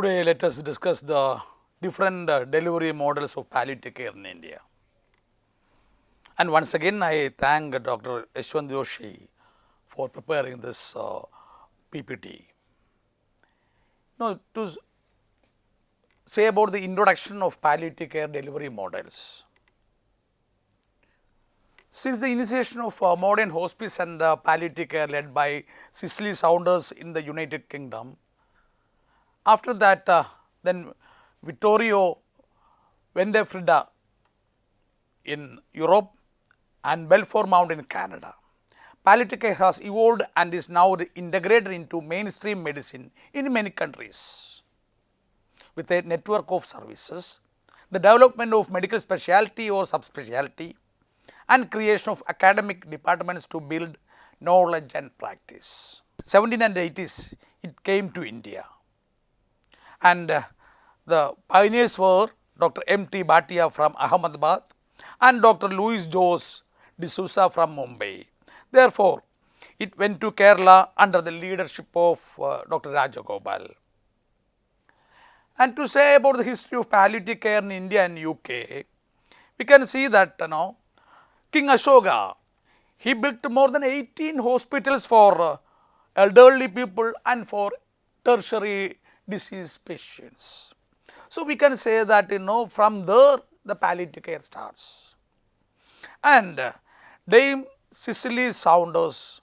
Today, let us discuss the different delivery models of palliative care in India. And once again, I thank Dr. Yashwant Joshi for preparing this PPT. Now, to say about the introduction of palliative care delivery models. Since the initiation of modern hospice and palliative care led by Cicely Saunders in the United Kingdom, after that then Vittorio Vendefrida in Europe and Belfort Mount in Canada, palliative care has evolved and is now integrated into mainstream medicine in many countries. With a network of services, the development of medical specialty or subspecialty, and creation of academic departments to build knowledge and practice. 1780s, it came to India, and the pioneers were Dr. M.T. Bhatia from Ahmedabad and Dr. Louis Jose D'Souza from Mumbai. Therefore, it went to Kerala under the leadership of Dr. Rajagopal. And to say about the history of palliative care in India and UK, we can see that King Ashoka, he built more than 18 hospitals for elderly people and for tertiary disease patients. So, we can say that from there the palliative care starts. And Dame Cicely Saunders,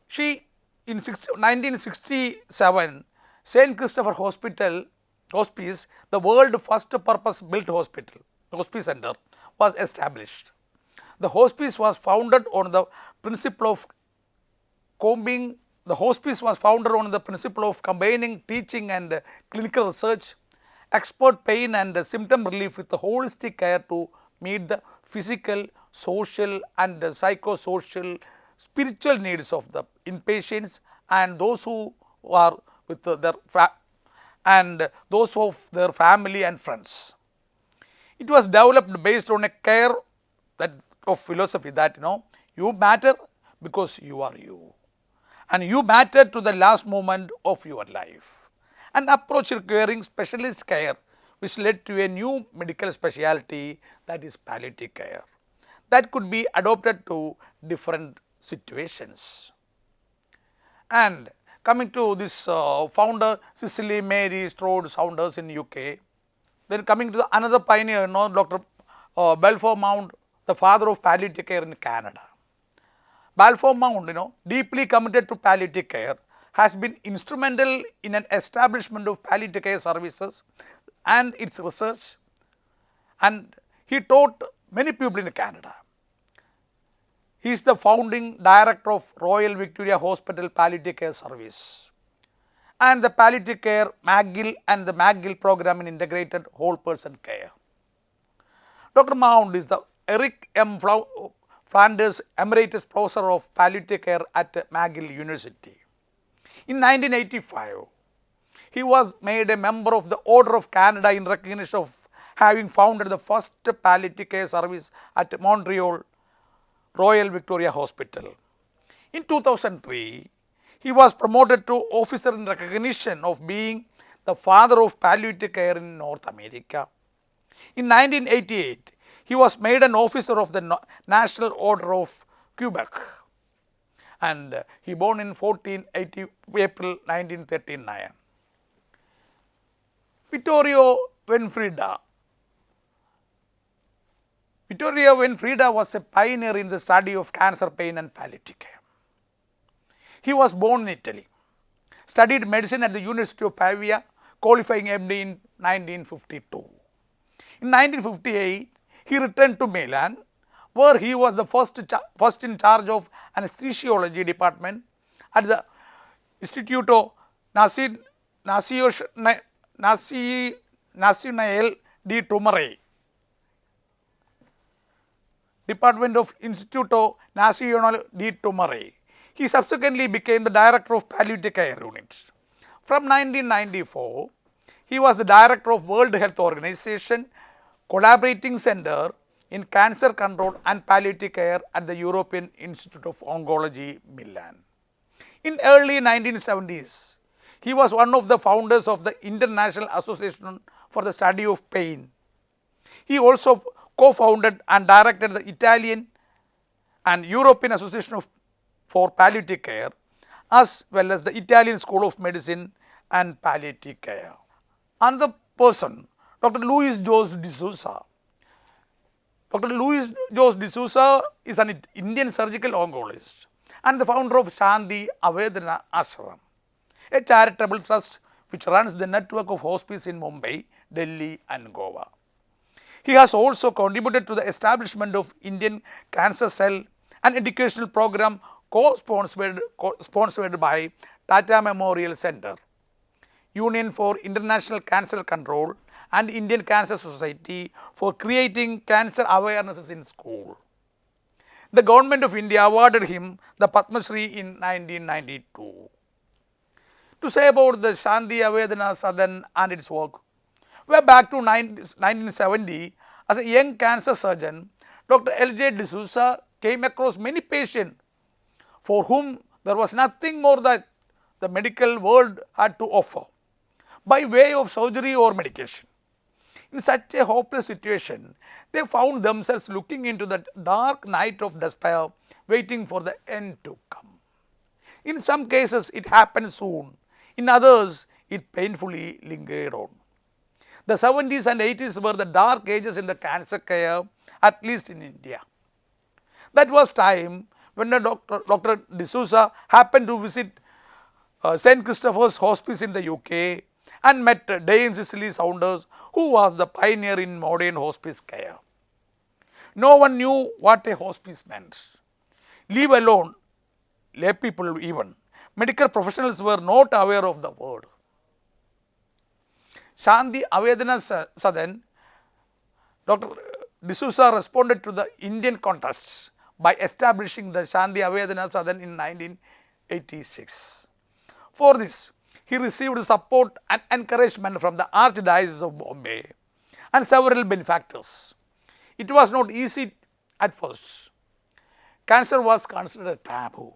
she in 1967, St. Christopher Hospice, the world first purpose built hospital, hospice center, was established. The hospice was founded on the principle of combining teaching and clinical research, expert pain and symptom relief with the holistic care to meet the physical, social and psychosocial, spiritual needs of the inpatients and those who are with those of their family and friends. It was developed based on a care of philosophy that you matter because you are you, and you matter to the last moment of your life. An approach requiring specialist care which led to a new medical specialty, that is palliative care, that could be adopted to different situations. And coming to this founder Cicely Mary Strode Saunders in UK, then coming to another pioneer, Dr. Belfort Mount, the father of palliative care in Canada. Belfort Mount, deeply committed to palliative care, has been instrumental in an establishment of palliative care services and its research, and he taught many people in Canada. He is the founding director of Royal Victoria Hospital Palliative Care Service and the palliative care McGill and the McGill program in integrated whole person care. Dr. Mount is the Eric M. Flanders Emeritus Professor of Palliative Care at McGill University. In 1985, he was made a member of the Order of Canada in recognition of having founded the first palliative care service at Montreal Royal Victoria Hospital. In 2003, he was promoted to officer in recognition of being the father of palliative care in North America. In 1988, he was made an officer of the National Order of Quebec, and he born in April 1939. Vittorio Vendefrida. Vittorio Vendefrida was a pioneer in the study of cancer pain and palliative care. He was born in Italy, studied medicine at the University of Pavia, qualifying MD in 1952. In 1958, he returned to Milan, where he was the first in charge of anesthesiology department at the Istituto Nazionale di Tumore. Department of Instituto Nazionale di Tumore. He subsequently became the director of palliative care units. From 1994, he was the director of World Health Organization Collaborating Center in Cancer Control and Palliative Care at the European Institute of Oncology, Milan. In early 1970s, He was one of the founders of the International Association for the Study of Pain. He also co-founded and directed the Italian and European Association for Palliative Care, as well as the Italian School of Medicine and Palliative Care. Another person, Dr. Luis Jose D'Souza. Dr. Luis Jose D'Souza is an Indian surgical oncologist and the founder of Shanti Avedana Ashram, a charitable trust which runs the network of hospices in Mumbai, Delhi and Goa. He has also contributed to the establishment of Indian Cancer Cell, an educational program co-sponsored by Tata Memorial Center, Union for International Cancer Control and Indian Cancer Society for creating cancer awarenesses in school. The government of India awarded him the Padma Shri in 1992. To say about the Shanti Avedana Sadan and its work, way back to 1970, as a young cancer surgeon, Dr. L.J. D'Souza came across many patients for whom there was nothing more that the medical world had to offer by way of surgery or medication. In such a hopeless situation, they found themselves looking into the dark night of despair, waiting for the end to come. In some cases, it happened soon. In others, it painfully lingered on. The 70s and 80s were the dark ages in the cancer care, at least in India. That was time when Dr. D'Souza happened to visit St. Christopher's Hospice in the UK and met Dame Cicely Saunders, who was the pioneer in modern hospice care. No one knew what a hospice meant. Leave alone lay people even. Medical professionals were not aware of the word. Shanti Avedana Sadan, Dr. D'Souza responded to the Indian context by establishing the Shanti Avedana Sadan in 1986. For this, he received support and encouragement from the Archdiocese of Bombay and several benefactors. It was not easy at first. Cancer was considered a taboo.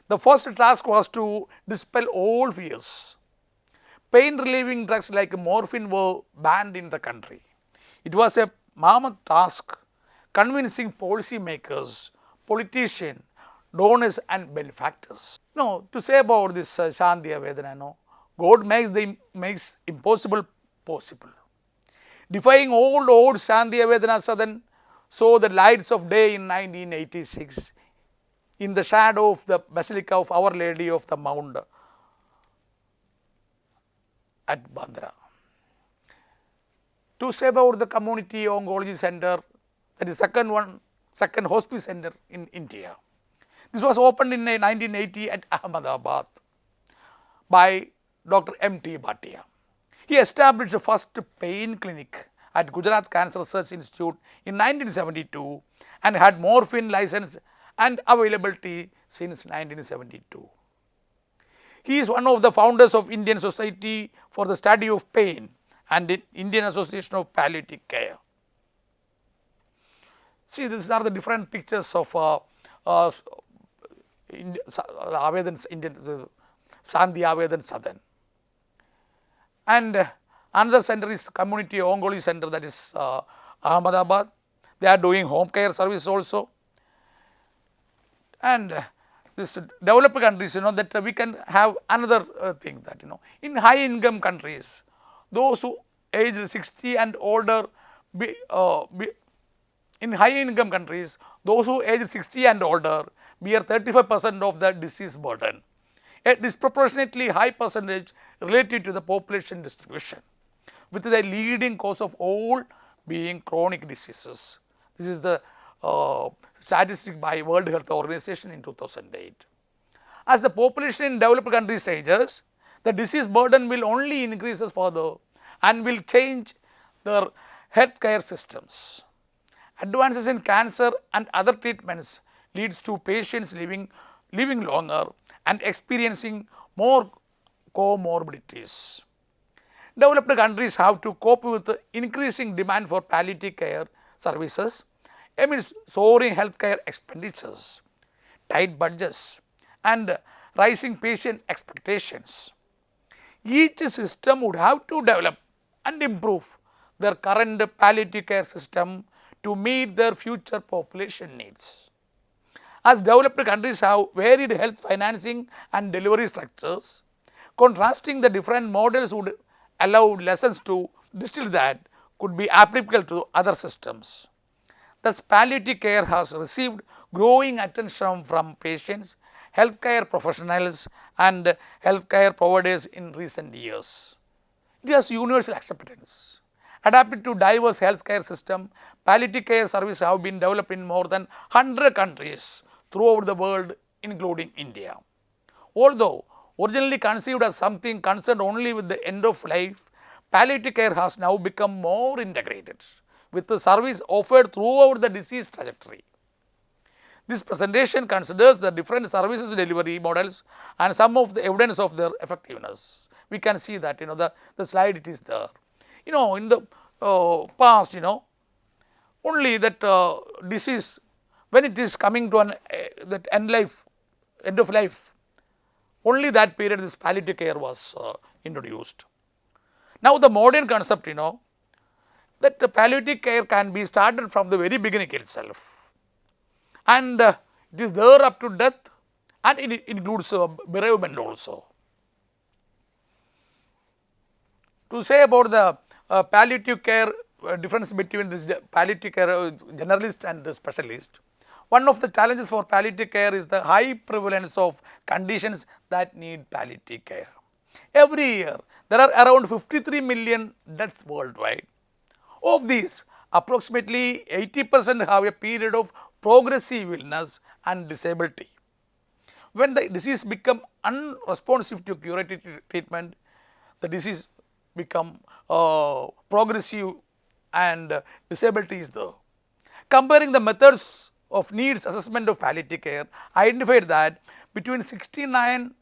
The first task was to dispel all fears. Pain relieving drugs like morphine were banned in the country. It was a mammoth task convincing policy makers, politicians, donors and benefactors. No, to say about this Shanti Avedana, no, God makes impossible possible. Defying all odds, Shanti Avedana Sadan saw the lights of day in 1986 in the shadow of the Basilica of Our Lady of the Mount at Bandra. To say about the Community Oncology Center, that is second hospice center in India. This was opened in 1980 at Ahmedabad by Dr. M.T. Bhatia. He established the first pain clinic at Gujarat Cancer Research Institute in 1972 and had morphine license and availability since 1972. He is one of the founders of Indian Society for the Study of Pain and Indian Association of Palliative Care. See, these are the different pictures of Shanti Avedana Sadan. And another center is Community Oncology Center, that is Ahmedabad. They are doing home care service also. And this developed countries, that we can have another thing that, in high income countries, those who age 60 and older, in high income countries, those who age 60 and older bear 35% of the disease burden, a disproportionately high percentage related to the population distribution, with the leading cause of all being chronic diseases. This is the statistic by World Health Organization in 2008. As the population in developed countries ages, the disease burden will only increase further and will change their healthcare systems. Advances in cancer and other treatments leads to patients living longer and experiencing more comorbidities. Developed countries have to cope with the increasing demand for palliative care services amidst soaring healthcare expenditures, tight budgets and rising patient expectations. each system would have to develop and improve their current palliative care system to meet their future population needs. As developed countries have varied health financing and delivery structures, contrasting the different models would allow lessons to distill that could be applicable to other systems. Thus, palliative care has received growing attention from patients, healthcare professionals and healthcare providers in recent years. It has universal acceptance. Adapted to diverse healthcare system, palliative care services have been developed in more than 100 countries throughout the world, including India. Although originally conceived as something concerned only with the end of life, palliative care has now become more integrated with the service offered throughout the disease trajectory. This presentation considers the different services delivery models and some of the evidence of their effectiveness. We can see that the slide it is there. In the past only that disease when it is coming to an that end of life, only that period this palliative care was introduced. Now the modern concept that the palliative care can be started from the very beginning itself, and it is there up to death, and it includes bereavement also. To say about the palliative care difference between this palliative care generalist and the specialist, one of the challenges for palliative care is the high prevalence of conditions that need palliative care. Every year there are around 53 million deaths worldwide. Of these, approximately 80% have a period of progressive illness and disability. When the disease becomes unresponsive to curative treatment, the disease become progressive and disability is there. Comparing the methods of needs assessment of palliative care identified that between 69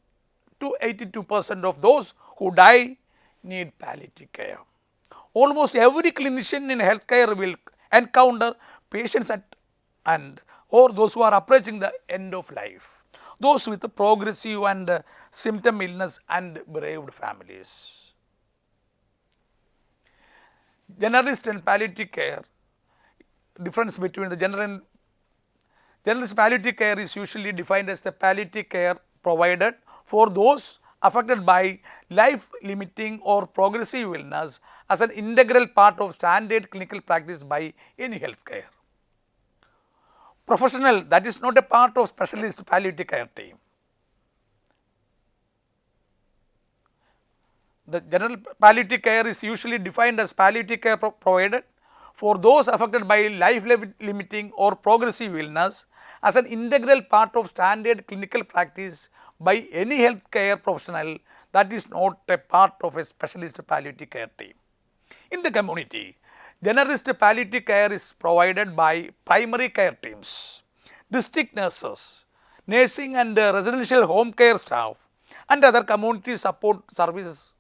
to 82% of those who die need palliative care. Almost every clinician in healthcare will encounter patients or those who are approaching the end of life, those with progressive and symptom illness and bereaved families. Generalist and palliative care, difference between the generalist palliative care is usually defined as the palliative care provided for those affected by life limiting or progressive illness as an integral part of standard clinical practice by any healthcare professional that is not a part of specialist palliative care team. The general palliative care is usually defined as palliative care provided for those affected by life limiting or progressive illness as an integral part of standard clinical practice by any healthcare professional that is not a part of a specialist palliative care team. In the community, generalist palliative care is provided by primary care teams, district nurses, nursing and residential home care staff and other community support services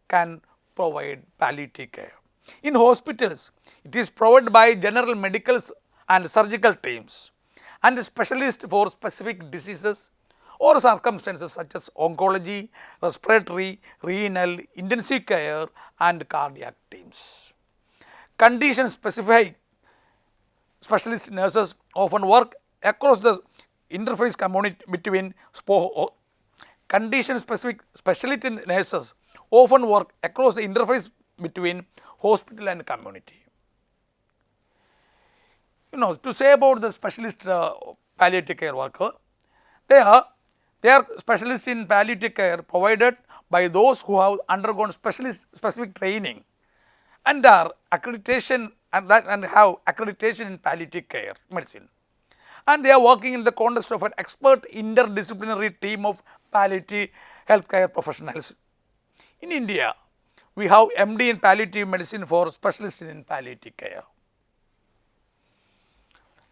can provide palliative care. In hospitals, it is provided by general medical and surgical teams and specialists for specific diseases or circumstances such as oncology, respiratory, renal, intensive care and cardiac teams. Condition specific specialist nurses often work across the interface community between condition specific specialist nurses often work across the interface between hospital and community. To say about the specialist palliative care worker, they are specialists in palliative care provided by those who have undergone specific training and are accreditation and have accreditation in palliative care medicine, and they are working in the context of an expert interdisciplinary team of palliative healthcare professionals. In India, we have MD in palliative medicine for specialists in palliative care.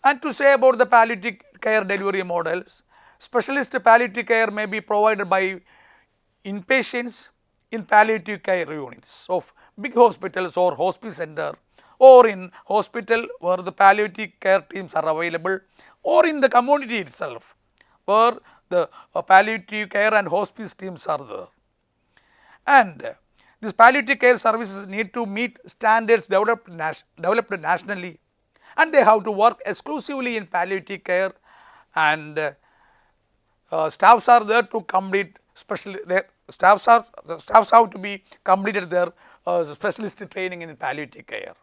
And to say about the palliative care delivery models, specialist palliative care may be provided by inpatients in palliative care units of big hospitals or hospice center, or in hospital where the palliative care teams are available, or in the community itself where the palliative care and hospice teams are there. And these palliative care services need to meet standards developed nationally, and they have to work exclusively in palliative care, and staffs are there to complete staffs have to be completed their specialist training in palliative care.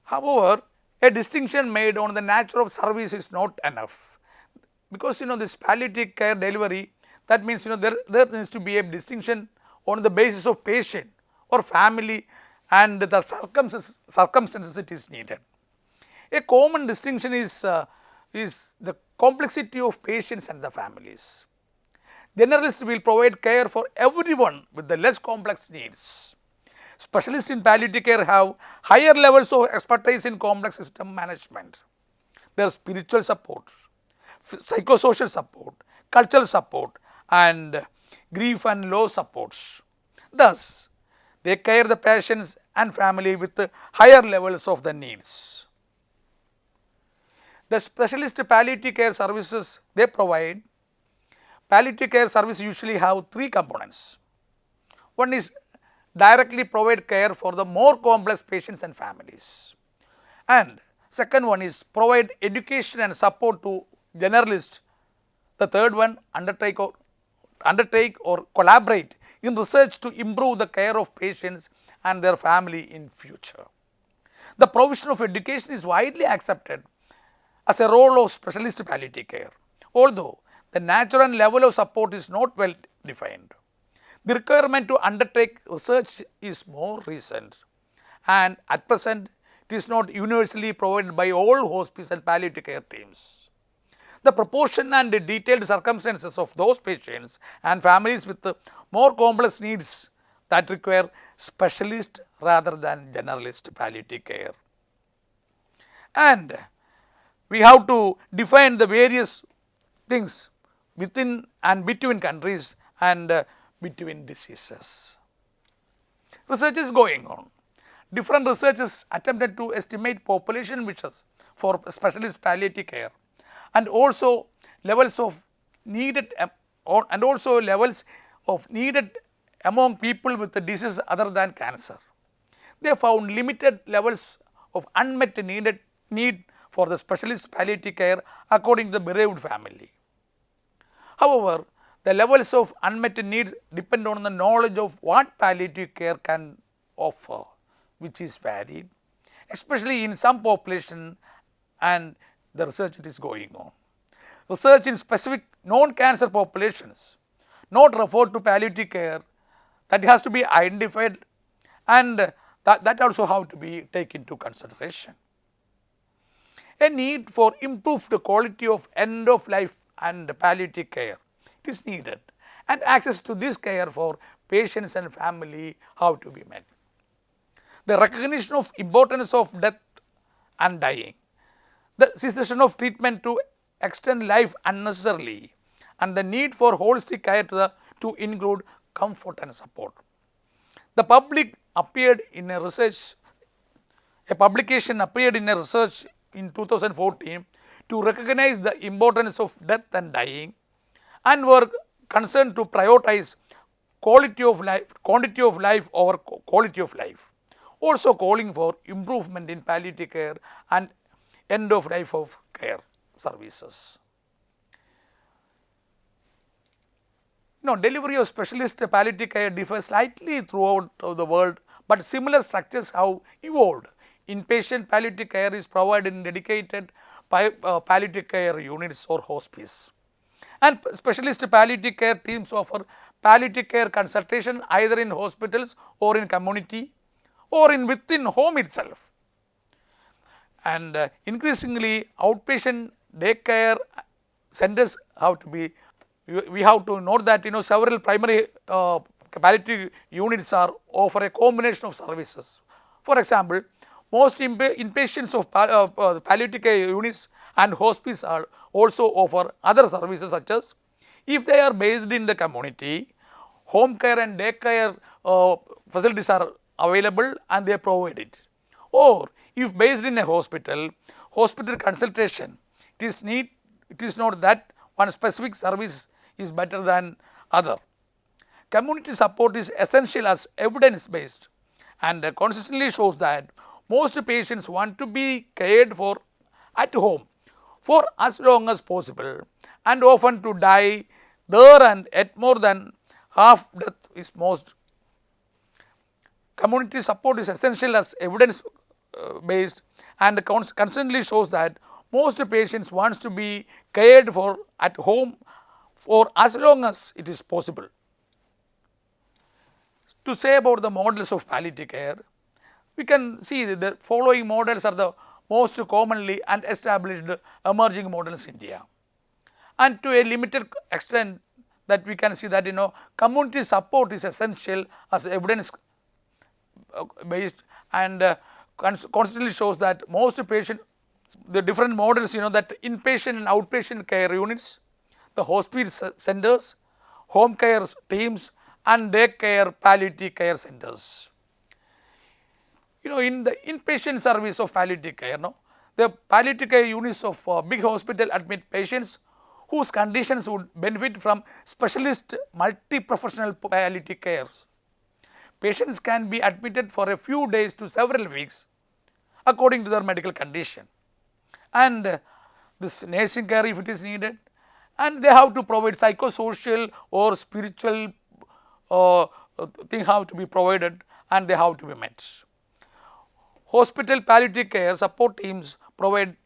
However, a distinction made on the nature of service is not enough, because this palliative care delivery, that means there needs to be a distinction on the basis of patient or family and the circumstances it is needed. A common distinction is the complexity of patients and the families. Generalists will provide care for everyone with the less complex needs. Specialists in palliative care have higher levels of expertise in complex system management. There is spiritual support, psychosocial support, cultural support, and grief and loss supports. Thus, they care the patients and family with higher levels of the needs. The specialist palliative care services they provide, palliative care services usually have three components. One is directly provide care for the more complex patients and families, and second one is provide education and support to generalists. The third one undertake or collaborate in research to improve the care of patients and their family in future. The provision of education is widely accepted as a role of specialist palliative care, although the nature and level of support is not well defined. The requirement to undertake research is more recent, and at present it is not universally provided by all hospice and palliative care teams. The proportion and the detailed circumstances of those patients and families with more complex needs that require specialist rather than generalist palliative care. And we have to define the various things within and between countries and between diseases. Research is going on. Different researchers attempted to estimate population wishes for specialist palliative care, and also levels of needed among people with the disease other than cancer. They found limited levels of unmet need for the specialist palliative care according to the bereaved family. However, the levels of unmet needs depend on the knowledge of what palliative care can offer, which is varied, especially in some population, and the research is going on. Research in specific non-cancer populations not referred to palliative care, that has to be identified, and that also have to be taken into consideration. A need for improved quality of end of life and palliative care is needed, and access to this care for patients and family have to be met. The recognition of importance of death and dying, the cessation of treatment to extend life unnecessarily, and the need for holistic care to include comfort and support. The publication appeared in a research in 2014 to recognize the importance of death and dying, and were concerned to prioritize quantity of life over quality of life, also calling for improvement in palliative care and end of life of care services. Delivery of specialist palliative care differs slightly throughout the world, but similar structures have evolved. Inpatient palliative care is provided in dedicated palliative care units or hospice, and specialist palliative care teams offer palliative care consultation either in hospitals or in community or within home itself. And increasingly outpatient daycare centers have to be, we have to note that several primary palliative units offer a combination of services. For example, most inpatients of palliative care units and hospice are also offer other services, such as if they are based in the community, home care and daycare facilities are available and they provide it, or if based in a hospital consultation. It is not that one specific service is better than other. Community support is essential as evidence-based and consistently shows that most patients want to be cared for at home for as long as possible and often to die there, and at more than half death is most. Community support is essential as evidence based and constantly shows that most patients wants to be cared for at home for as long as it is possible. To say about the models of palliative care, we can see that the following models are the most commonly and established emerging models in India. And to a limited extent that we can see that community support is essential as evidence based and constantly shows that most patient, the different models that inpatient and outpatient care units, the hospice centers, home care teams and day care palliative care centers. In the inpatient service of palliative care, the palliative care units of big hospital admit patients whose conditions would benefit from specialist multi-professional palliative care. Patients can be admitted for a few days to several weeks according to their medical condition, and this nursing care if it is needed, and they have to provide psychosocial or spiritual thing have to be provided and they have to be met. Hospital palliative care support teams provide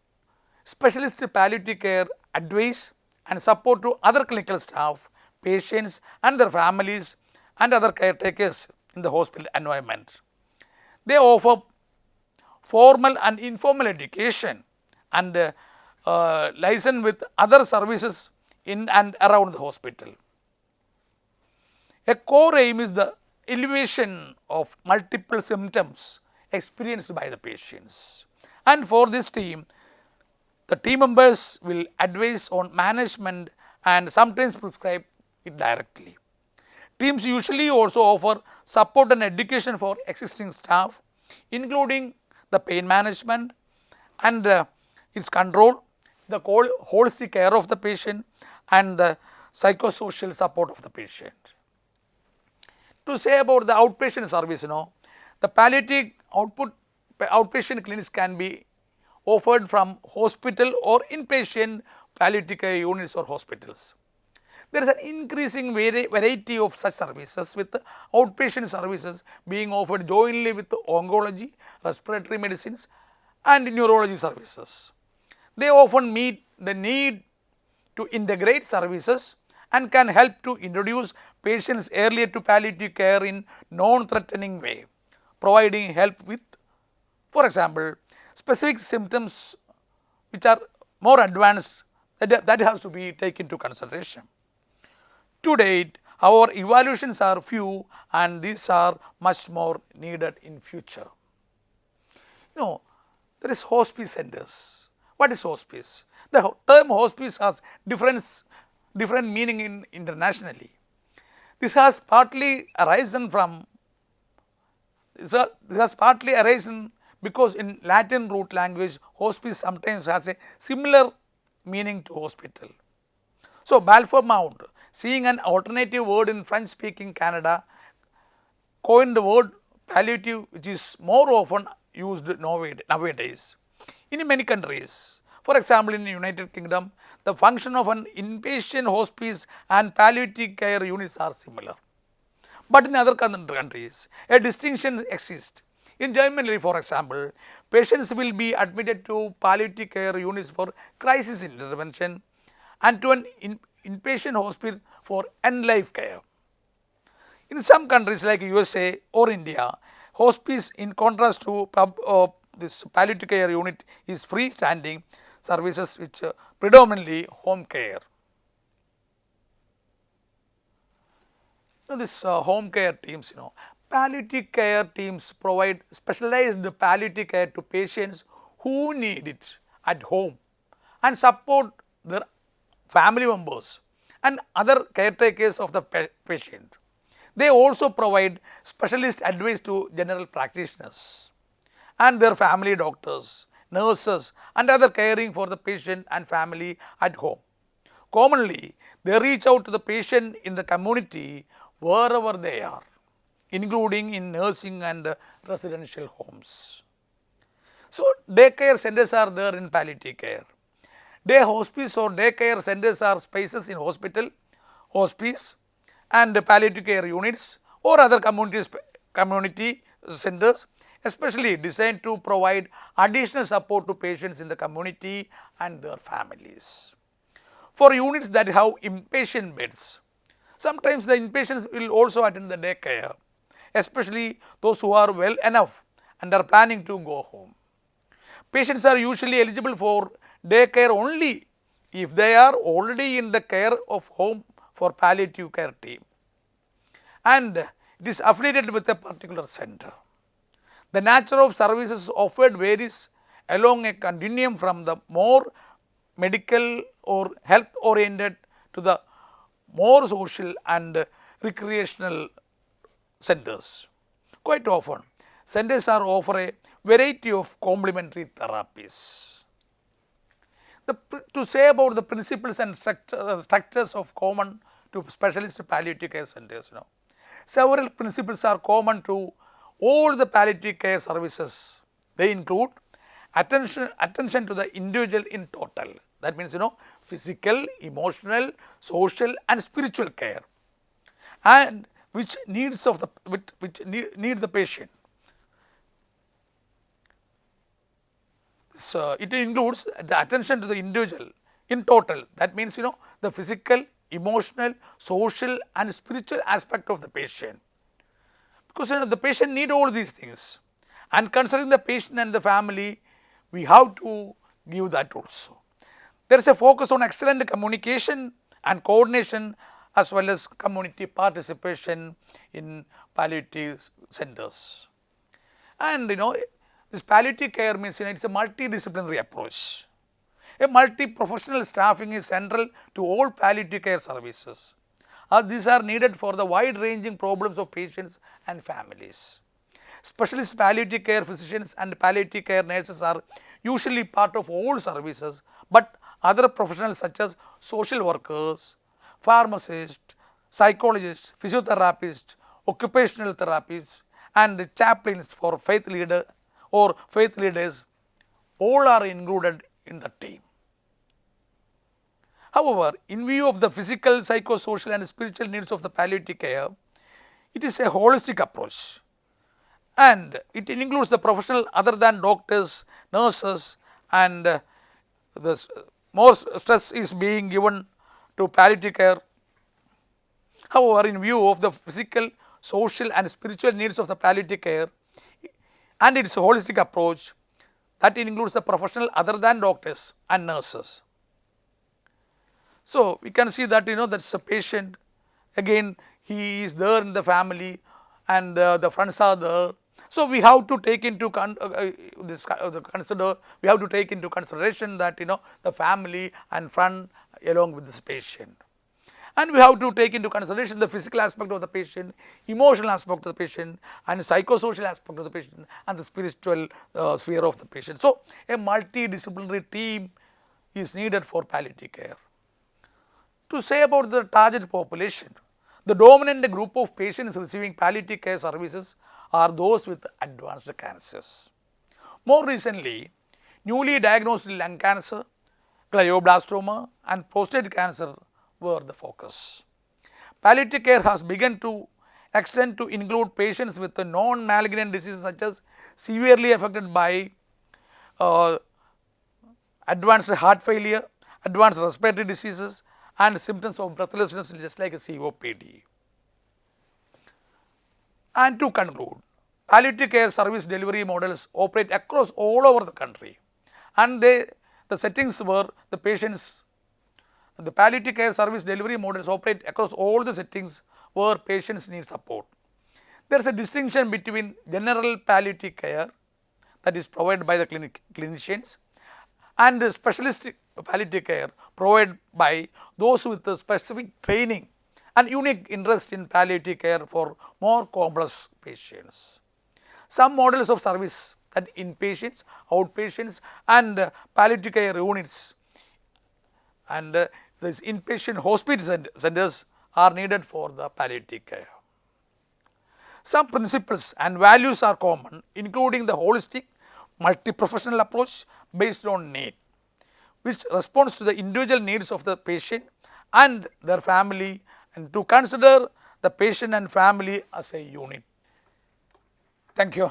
specialist palliative care advice and support to other clinical staff, patients and their families and other caretakers in the hospital environment. They offer formal and informal education and liaison with other services in and around the hospital. A core aim is the alleviation of multiple symptoms experienced by the patients, and for this team, the team members will advise on management and sometimes prescribe it directly. Teams usually also offer support and education for existing staff, including the pain management and its control, the holistic care of the patient and the psychosocial support of the patient. To say about the outpatient service, the palliative outpatient clinics can be offered from hospital or inpatient palliative care units or hospitals. There is an increasing variety of such services, with outpatient services being offered jointly with oncology, respiratory medicines and neurology services. They often meet the need to integrate services and can help to introduce patients earlier to palliative care in non-threatening way, providing help with, for example, specific symptoms which are more advanced that has to be taken into consideration. To date, our evaluations are few and these are much more needed in future. There is hospice centers. What is hospice? The term hospice has different meaning internationally. This has partly arisen because in Latin root language, hospice sometimes has a similar meaning to hospital. So, Balfour Mount, seeing an alternative word in French speaking Canada, coined the word palliative, which is more often used nowadays. In many countries, for example in the United Kingdom, the function of an inpatient hospice and palliative care units are similar. But in other countries, a distinction exists. In Germany, for example, patients will be admitted to palliative care units for crisis intervention and to an inpatient hospital for end-life care. In some countries like USA or India, hospice in contrast to this palliative care unit is freestanding services which predominantly home care. This home care teams, palliative care teams provide specialized palliative care to patients who need it at home and support their family members and other caretakers of the patient. They also provide specialist advice to general practitioners and their family doctors, nurses and other caring for the patient and family at home. Commonly, They reach out to the patient in the community wherever they are, including in nursing and residential homes. So, daycare centers are there in palliative care. Day hospice or daycare centers are spaces in hospital, hospice and palliative care units or other community centers, especially designed to provide additional support to patients in the community and their families. For units that have inpatient beds, sometimes the inpatients will also attend the daycare, especially those who are well enough and are planning to go home. Patients are usually eligible for daycare only if they are already in the care of home for palliative care team and it is affiliated with a particular center. The nature of services offered varies along a continuum from the more medical or health oriented to the more social and recreational centers. Quite often, centers are offer a variety of complementary therapies. To say about the principles and structures of common to specialist palliative care centers, several principles are common to all the palliative care services. They include attention to the individual in total. That means physical, emotional, social and spiritual care, and which needs of the need the patient. So, it includes the attention to the individual in total. That means the physical, emotional, social and spiritual aspect of the patient, because the patient need all these things, and considering the patient and the family, we have to give that also. There is a focus on excellent communication and coordination as well as community participation in palliative centers. And this palliative care means it is a multidisciplinary approach. A multi-professional staffing is central to all palliative care services. These are needed for the wide ranging problems of patients and families. Specialist palliative care physicians and palliative care nurses are usually part of all services, but other professionals such as social workers, pharmacists, psychologists, physiotherapists, occupational therapists and chaplains for faith leader or faith leaders all are included in the team. However, in view of the physical, psychosocial and spiritual needs of the palliative care, it is a holistic approach and it includes the professional other than doctors, nurses and the more stress is being given to palliative care. However, in view of the physical, social and spiritual needs of the palliative care and its holistic approach, that includes the professional other than doctors and nurses. So, we can see that that is a patient, again he is there in the family and the friends are there. So, we have to take into we have to take into consideration that the family and friend along with this patient, and we have to take into consideration the physical aspect of the patient, emotional aspect of the patient and psychosocial aspect of the patient and the spiritual sphere of the patient. So, a multidisciplinary team is needed for palliative care. To say about the target population, the dominant group of patients receiving palliative care services are those with advanced cancers. More recently, newly diagnosed lung cancer, glioblastoma and prostate cancer were the focus. Palliative care has begun to extend to include patients with non-malignant diseases such as severely affected by advanced heart failure, advanced respiratory diseases and symptoms of breathlessness just like a COPD. And to conclude, palliative care service delivery models operate across all over the country and the settings where the patients, the palliative care service delivery models operate across all the settings where patients need support. There is a distinction between general palliative care that is provided by the clinicians and the specialist palliative care provided by those with the specific training and unique interest in palliative care for more complex patients. Some models of service that inpatients, outpatients and palliative care units and these inpatient hospital centers are needed for the palliative care. Some principles and values are common, including the holistic multi-professional approach based on need, which responds to the individual needs of the patient and their family, and to consider the patient and family as a unit. Thank you.